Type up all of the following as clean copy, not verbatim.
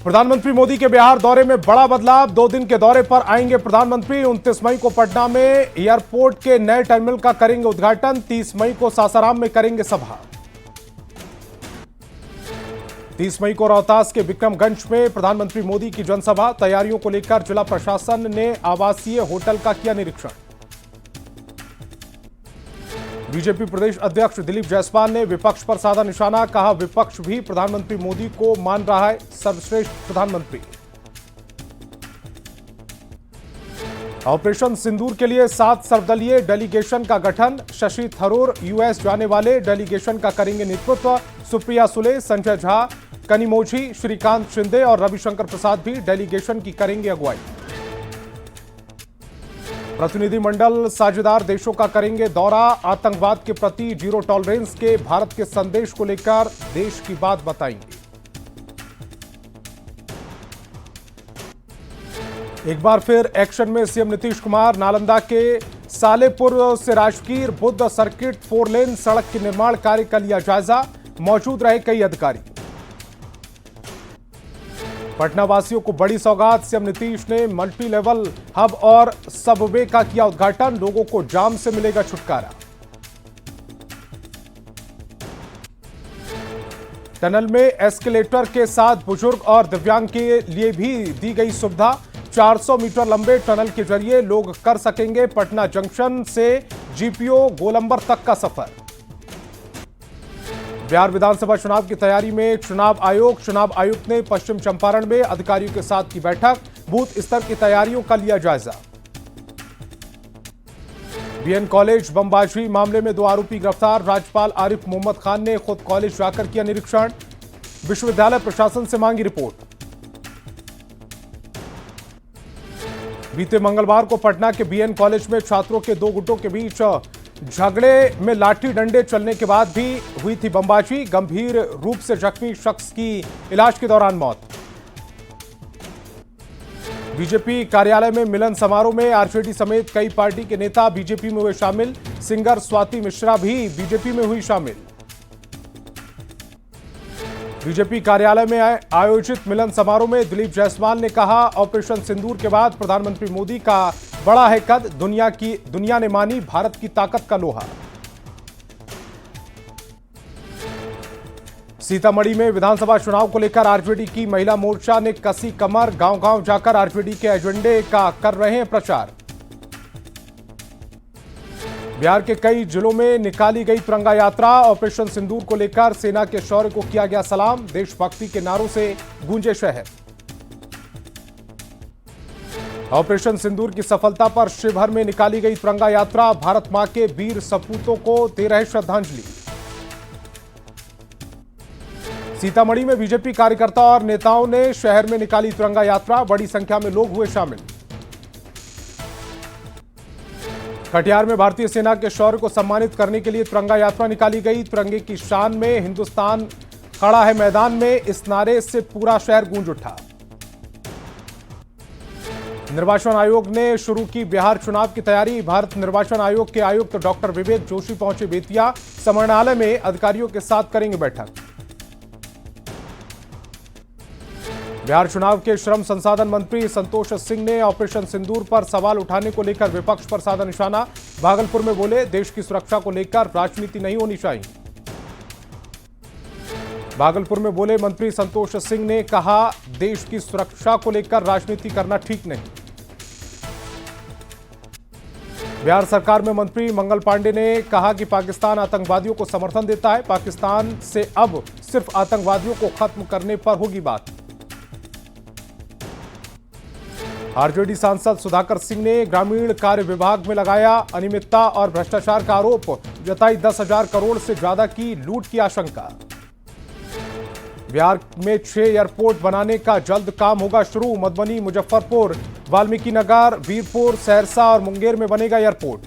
प्रधानमंत्री मोदी के बिहार दौरे में बड़ा बदलाव। 2 दिन के दौरे पर आएंगे प्रधानमंत्री। 29 मई को पटना में एयरपोर्ट के नए टर्मिनल का करेंगे उद्घाटन। 30 मई को सासाराम में करेंगे सभा। 30 मई को रोहतास के विक्रमगंज में प्रधानमंत्री मोदी की जनसभा। तैयारियों को लेकर जिला प्रशासन ने आवासीय होटल का किया निरीक्षण। बीजेपी प्रदेश अध्यक्ष दिलीप जायसवाल ने विपक्ष पर साधा निशाना। कहा, विपक्ष भी प्रधानमंत्री मोदी को मान रहा है सर्वश्रेष्ठ प्रधानमंत्री। ऑपरेशन सिंदूर के लिए 7 सर्वदलीय डेलीगेशन का गठन। शशि थरूर यूएस जाने वाले डेलीगेशन का करेंगे नेतृत्व। सुप्रिया सुले, संजय झा, कनिमोझी, श्रीकांत शिंदे और रविशंकर प्रसाद भी डेलीगेशन की करेंगे अगुवाई। प्रतिनिधिमंडल साझेदार देशों का करेंगे दौरा। आतंकवाद के प्रति जीरो टॉलरेंस के भारत के संदेश को लेकर देश की बात बताएंगे। एक बार फिर एक्शन में सीएम नीतीश कुमार। नालंदा के सालेपुर से राजगीर बुद्ध सर्किट 4 लेन सड़क के निर्माण कार्य का लिया जायजा। मौजूद रहे कई अधिकारी। पटना वासियों को बड़ी सौगात। सीएम नीतीश ने मल्टी लेवल हब और सबवे का किया उद्घाटन। लोगों को जाम से मिलेगा छुटकारा। टनल में एस्केलेटर के साथ बुजुर्ग और दिव्यांग के लिए भी दी गई सुविधा। 400 मीटर लंबे टनल के जरिए लोग कर सकेंगे पटना जंक्शन से जीपीओ गोलंबर तक का सफर। बिहार विधानसभा चुनाव की तैयारी में चुनाव आयुक्त ने पश्चिम चंपारण में अधिकारियों के साथ की बैठक। बूथ स्तर की तैयारियों का लिया जायजा। बीएन कॉलेज बमबाजी मामले में 2 आरोपी गिरफ्तार। राज्यपाल आरिफ मोहम्मद खान ने खुद कॉलेज जाकर किया निरीक्षण। विश्वविद्यालय प्रशासन से मांगी रिपोर्ट। बीते मंगलवार को पटना के बीएन कॉलेज में छात्रों के 2 गुटों के बीच झगड़े में लाठी डंडे चलने के बाद भी हुई थी बमबाजी। गंभीर रूप से जख्मी शख्स की इलाज के दौरान मौत। बीजेपी कार्यालय में मिलन समारोह में आरजेडी समेत कई पार्टी के नेता बीजेपी में हुए शामिल। सिंगर स्वाति मिश्रा भी बीजेपी में हुई शामिल। बीजेपी कार्यालय में आयोजित मिलन समारोह में दिलीप जायसवाल ने कहा, ऑपरेशन सिंदूर के बाद प्रधानमंत्री मोदी का बड़ा है कद। दुनिया ने मानी भारत की ताकत का लोहा। सीतामढ़ी में विधानसभा चुनाव को लेकर आरजेडी की महिला मोर्चा ने कसी कमर। गांव-गांव जाकर आरजेडी के एजेंडे का कर रहे हैं प्रचार। बिहार के कई जिलों में निकाली गई तिरंगा यात्रा। ऑपरेशन सिंदूर को लेकर सेना के शौर्य को किया गया सलाम। देशभक्ति के नारों से गूंजे शहर। ऑपरेशन सिंदूर की सफलता पर शिवहर में निकाली गई तिरंगा यात्रा। भारत मां के वीर सपूतों को दे रहे श्रद्धांजलि। सीतामढ़ी में बीजेपी कार्यकर्ता और नेताओं ने शहर में निकाली तिरंगा यात्रा। बड़ी संख्या में लोग हुए शामिल। कटिहार में भारतीय सेना के शौर्य को सम्मानित करने के लिए तिरंगा यात्रा निकाली गई। तिरंगे की शान में हिंदुस्तान खड़ा है मैदान में, इस नारे से पूरा शहर गूंज उठा। निर्वाचन आयोग ने शुरू की बिहार चुनाव की तैयारी। भारत निर्वाचन आयोग के आयुक्त डॉक्टर विवेक जोशी पहुंचे बेतिया। समाहरणालय में अधिकारियों के साथ करेंगे बैठक। बिहार चुनाव के श्रम संसाधन मंत्री संतोष सिंह ने ऑपरेशन सिंदूर पर सवाल उठाने को लेकर विपक्ष पर साधा निशाना। भागलपुर में बोले, देश की सुरक्षा को लेकर राजनीति नहीं होनी चाहिए। भागलपुर में बोले मंत्री संतोष सिंह ने कहा, देश की सुरक्षा को लेकर राजनीति करना ठीक नहीं। बिहार सरकार में मंत्री मंगल पांडे ने कहा कि पाकिस्तान आतंकवादियों को समर्थन देता है। पाकिस्तान से अब सिर्फ आतंकवादियों को खत्म करने पर होगी बात। आरजेडी सांसद सुधाकर सिंह ने ग्रामीण कार्य विभाग में लगाया अनियमितता और भ्रष्टाचार का आरोप। जताई 10,000 करोड़ से ज्यादा की लूट की आशंका। बिहार में 6 एयरपोर्ट बनाने का जल्द काम होगा शुरू। मधुबनी, मुजफ्फरपुर, वाल्मीकि नगर, वीरपुर, सहरसा और मुंगेर में बनेगा एयरपोर्ट।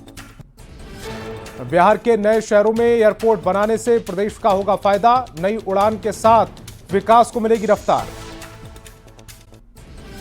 बिहार के नए शहरों में एयरपोर्ट बनाने से प्रदेश का होगा फायदा। नई उड़ान के साथ विकास को मिलेगी रफ्तार।